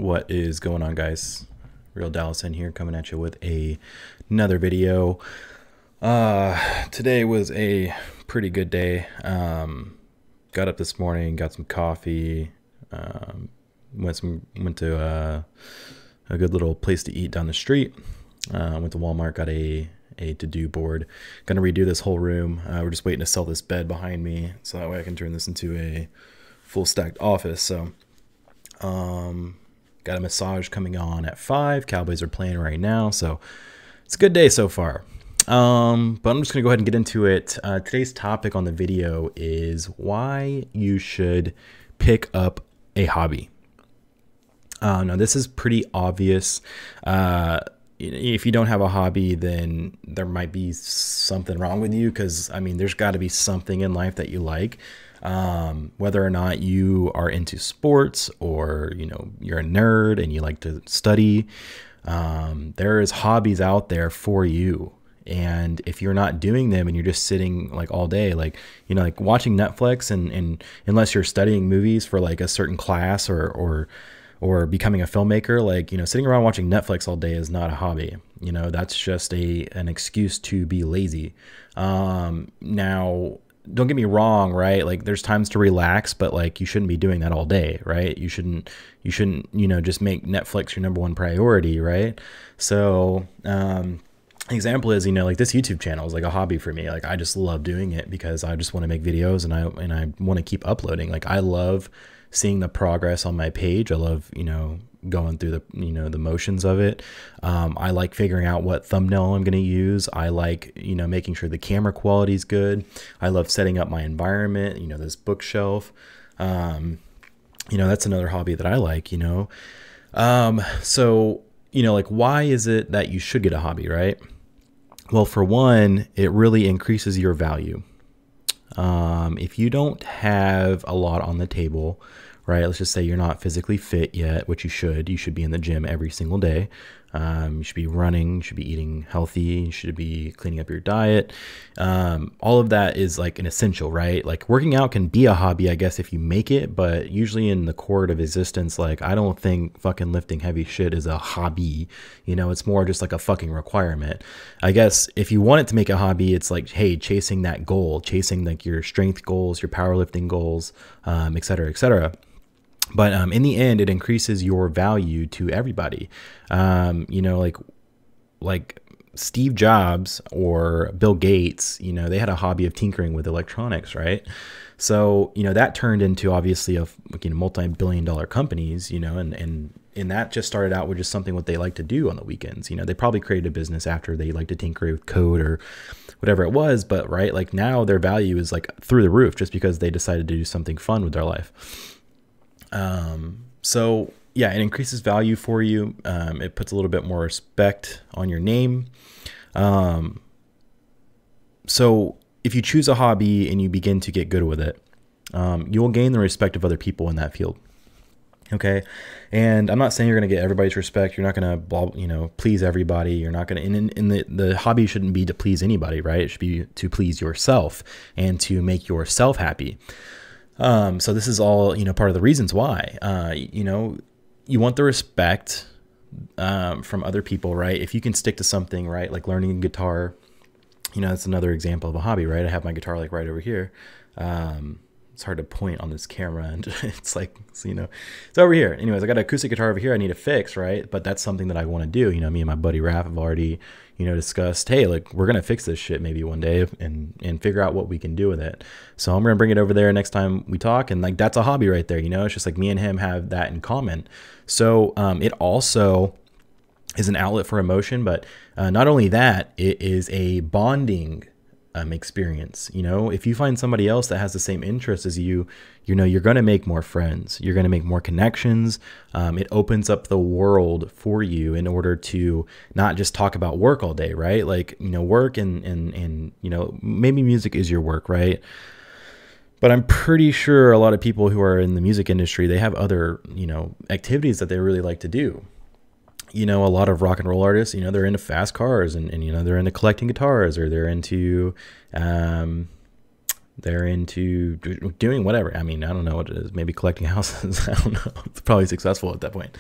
What is going on, guys? RealDallasN here, coming at you with another video. Today was a pretty good day. Got up this morning, got some coffee, went to a good little place to eat down the street. Went to Walmart, got a to-do board. Gonna redo this whole room. We're just waiting to sell this bed behind me, so that way I can turn this into a full stacked office. So got a massage coming on at 5. Cowboys are playing right now, so it's a good day so far. But I'm just gonna go ahead and get into it. Today's topic on the video is why you should pick up a hobby. Now this is pretty obvious. If you don't have a hobby, then there might be something wrong with you, because I mean, there's got to be something in life that you like. Whether or not you are into sports, or you're a nerd and you like to study, there is hobbies out there for you. And if you're not doing them and you're just sitting like all day, like watching Netflix, and unless you're studying movies for like a certain class or becoming a filmmaker, like, sitting around watching Netflix all day is not a hobby. That's just an excuse to be lazy. Now, don't get me wrong, right? Like, there's times to relax, but like, you shouldn't be doing that all day, right? You shouldn't, just make Netflix your #1 priority, right? So, example is, like, this YouTube channel is like a hobby for me. Like, I just love doing it because I just want to make videos, and I want to keep uploading. Like, I love seeing the progress on my page. I love, going through the motions of it. I like figuring out what thumbnail I'm going to use. I like, making sure the camera quality is good. I love setting up my environment, this bookshelf. That's another hobby that I like, so, like, why is it that you should get a hobby, right? Well, for one, it really increases your value. If you don't have a lot on the table, right? Let's just say you're not physically fit yet, which you should. You should be in the gym every single day. You should be running, you should be eating healthy, you should be cleaning up your diet. All of that is like an essential, right? Like, working out can be a hobby, I guess, if you make it, but usually in the core of existence, like, I don't think fucking lifting heavy shit is a hobby. It's more just like a fucking requirement. I guess if you want it to make a hobby, it's like, hey, chasing that goal, chasing like your strength goals, your powerlifting goals, et cetera, et cetera. But in the end, it increases your value to everybody. Like Steve Jobs or Bill Gates, they had a hobby of tinkering with electronics, right? So, that turned into obviously a multi-billion-dollar companies, and that just started out with just something what they like to do on the weekends. They probably created a business after they like to tinker with code or whatever it was, but right, like, now their value is like through the roof just because they decided to do something fun with their life. So yeah, it increases value for you. It puts a little bit more respect on your name. So if you choose a hobby and you begin to get good with it, you will gain the respect of other people in that field. Okay. And I'm not saying you're going to get everybody's respect. You're not going to, please everybody. You're not going to, and the hobby shouldn't be to please anybody, right? It should be to please yourself and to make yourself happy. So this is all, part of the reasons why, you want the respect, from other people, right? If you can stick to something, right? Like learning guitar, that's another example of a hobby, right? I have my guitar like right over here. It's hard to point on this camera, and it's like, it's over here. Anyways, I got an acoustic guitar over here I need to fix, right? But that's something that I want to do. Me and my buddy Raph have already, discussed, hey, like, we're going to fix this shit maybe one day and figure out what we can do with it. So I'm going to bring it over there next time we talk. And like, that's a hobby right there. It's just like me and him have that in common. So it also is an outlet for emotion, but not only that, it is a bonding experience. If you find somebody else that has the same interests as you, you're going to make more friends. You're going to make more connections. It opens up the world for you in order to not just talk about work all day, right? Like, work and maybe music is your work, right? But I'm pretty sure a lot of people who are in the music industry, they have other, activities that they really like to do. A lot of rock and roll artists, they're into fast cars and they're into collecting guitars, or they're into, They're into doing whatever. I mean, I don't know what it is. Maybe collecting houses. I don't know. It's probably successful at that point.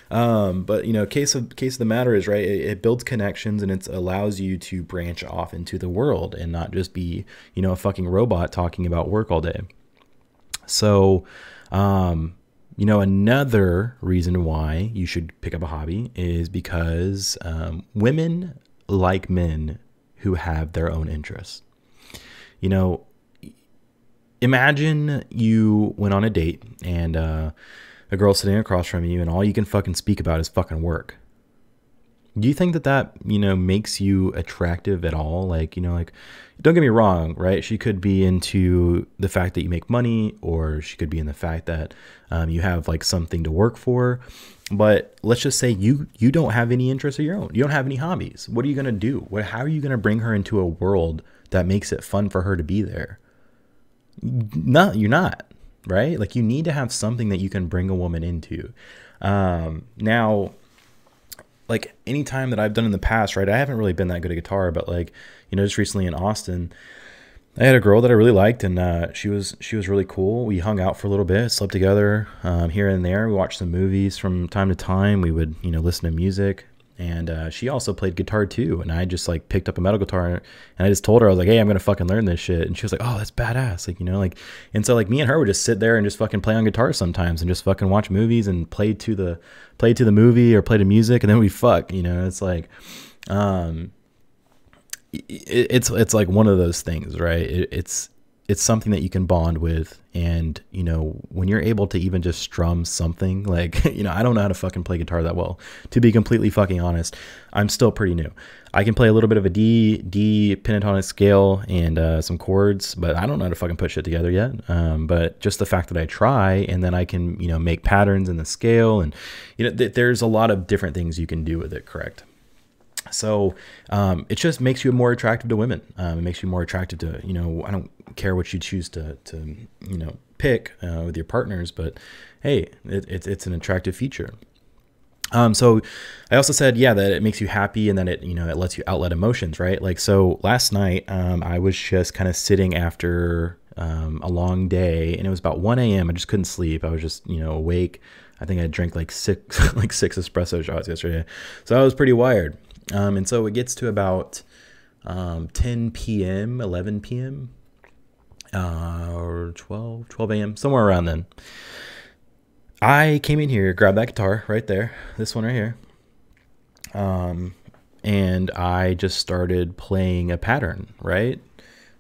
But you know, case of the matter is, right, it builds connections and it allows you to branch off into the world and not just be, you know, a fucking robot talking about work all day. So, you know, another reason why you should pick up a hobby is because women like men who have their own interests. You know, imagine you went on a date and a girl sitting across from you and all you can fucking speak about is fucking work. Do you think that, you know, makes you attractive at all? Like, you know, like, don't get me wrong, right? She could be into the fact that you make money, or she could be in the fact that you have like something to work for. But let's just say you don't have any interests of your own. You don't have any hobbies. What are you going to do? How are you going to bring her into a world that makes it fun for her to be there? No, you're not, right? Like, you need to have something that you can bring a woman into. Now, like, any time that I've done in the past, right, I haven't really been that good at guitar, but like, you know, just recently in Austin, I had a girl that I really liked, and she was really cool. We hung out for a little bit, slept together here and there. We watched some movies from time to time. We would, you know, listen to music. And she also played guitar too. And I just like picked up a metal guitar and I just told her, I was like, hey, I'm going to fucking learn this shit. And she was like, oh, that's badass. Like, you know, like, and so like me and her would just sit there and just fucking play on guitar sometimes and just fucking watch movies and play to the movie or play to music. And then we fuck, you know, it's like, it's like one of those things, right? It's something that you can bond with. And, you know, when you're able to even just strum something like, you know, I don't know how to fucking play guitar that well, to be completely fucking honest. I'm still pretty new. I can play a little bit of a D pentatonic scale and some chords, but I don't know how to fucking put shit together yet. But just the fact that I try, and then I can, you know, make patterns in the scale, and, you know, there's a lot of different things you can do with it, correct? So it just makes you more attractive to women. It makes you more attractive to, you know, I don't care what you choose to you know, pick with your partners, but hey, it's an attractive feature. So I also said, yeah, that it makes you happy and that it, you know, it lets you outlet emotions, right? Like, so last night I was just kind of sitting after a long day, and it was about 1 a.m. I just couldn't sleep. I was just, you know, awake. I think I drank like six espresso shots yesterday. So I was pretty wired. And so it gets to about 10 p.m., 11 p.m., or 12 a.m., somewhere around then. I came in here, grabbed that guitar right there, this one right here, and I just started playing a pattern, right?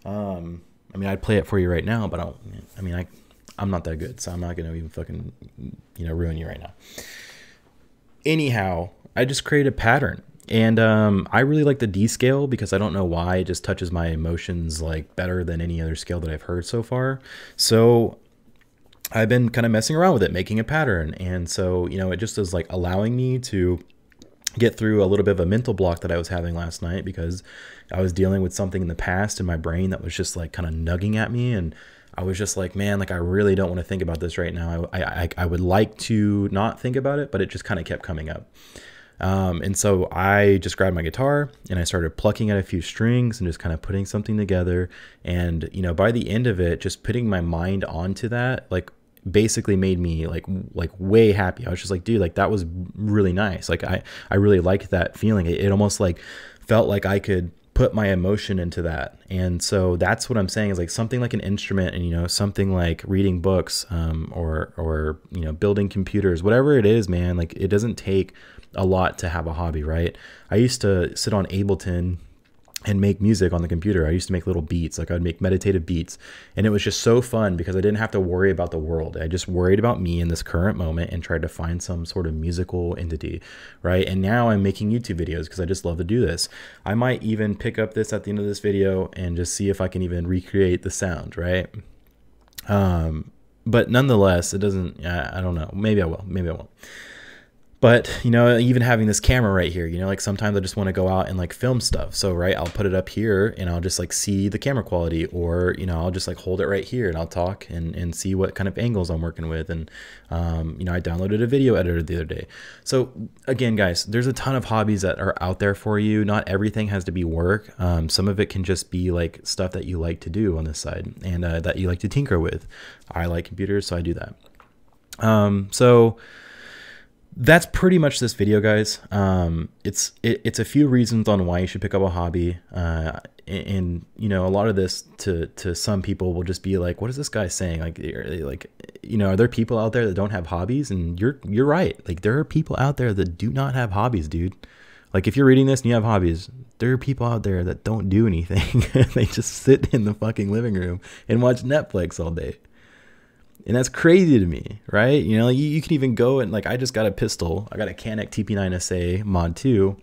I mean, I'd play it for you right now, but I'm not that good, so I'm not going to even fucking, you know, ruin you right now. Anyhow, I just created a pattern. And I really like the D scale because I don't know why, it just touches my emotions like better than any other scale that I've heard so far. So I've been kind of messing around with it, making a pattern. And so, you know, it just is like allowing me to get through a little bit of a mental block that I was having last night because I was dealing with something in the past in my brain that was just like kind of nugging at me. And I was just like, man, like, I really don't want to think about this right now. I would like to not think about it, but it just kind of kept coming up. And so I just grabbed my guitar and I started plucking at a few strings and just kind of putting something together. And, you know, by the end of it, just putting my mind onto that, like, basically made me like way happy. I was just like, dude, like, that was really nice. Like, I really liked that feeling. It almost like felt like I could put my emotion into that. And so that's what I'm saying is like something like an instrument, and, you know, something like reading books, or, you know, building computers, whatever it is, man, like, it doesn't take a lot to have a hobby, right? I used to sit on Ableton and make music on the computer. I used to make little beats, like I'd make meditative beats, and it was just so fun because I didn't have to worry about the world. I just worried about me in this current moment and tried to find some sort of musical entity, right? And now I'm making YouTube videos because I just love to do this. I might even pick up this at the end of this video and just see if I can even recreate the sound, right? But nonetheless, it doesn't, I don't know. Maybe I will, maybe I won't. But, you know, even having this camera right here, you know, like sometimes I just want to go out and like film stuff. So, right, I'll put it up here and I'll just like see the camera quality, or, you know, I'll just like hold it right here and I'll talk and see what kind of angles I'm working with. And, you know, I downloaded a video editor the other day. So again, guys, there's a ton of hobbies that are out there for you. Not everything has to be work. Some of it can just be like stuff that you like to do on this side and that you like to tinker with. I like computers, so I do that. So that's pretty much this video, guys. It's a few reasons on why you should pick up a hobby. And you know, a lot of this to some people will just be like, what is this guy saying? Like, you know, are there people out there that don't have hobbies? And you're right. Like, there are people out there that do not have hobbies, dude. Like, if you're reading this and you have hobbies, there are people out there that don't do anything. They just sit in the fucking living room and watch Netflix all day. And that's crazy to me, right? You know, you can even go and like, I just got a pistol. I got a Canik TP9SA Mod 2.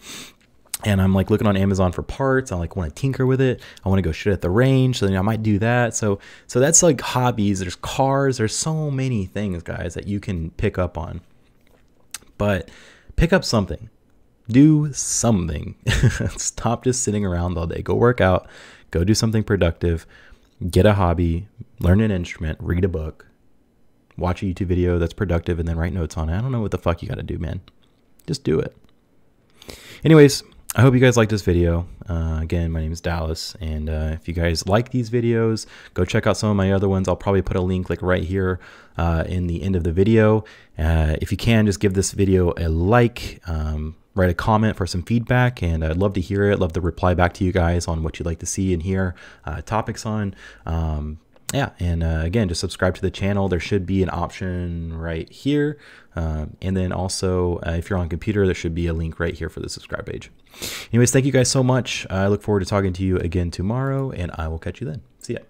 And I'm like looking on Amazon for parts. I like want to tinker with it. I want to go shoot at the range. So then I might do that. So that's like hobbies. There's cars. There's so many things, guys, that you can pick up on. But pick up something. Do something. Stop just sitting around all day. Go work out. Go do something productive. Get a hobby. Learn an instrument. Read a book. Watch a YouTube video that's productive and then write notes on it. I don't know what the fuck you got to do, man. Just do it. Anyways, I hope you guys liked this video. Again, my name is Dallas. And if you guys like these videos, go check out some of my other ones. I'll probably put a link like right here in the end of the video. If you can, just give this video a like. Write a comment for some feedback, and I'd love to hear it. Love to reply back to you guys on what you'd like to see and hear topics on. Yeah, and again, just subscribe to the channel. There should be an option right here. And then also, if you're on a computer, there should be a link right here for the subscribe page. Anyways, thank you guys so much. I look forward to talking to you again tomorrow, and I will catch you then. See ya.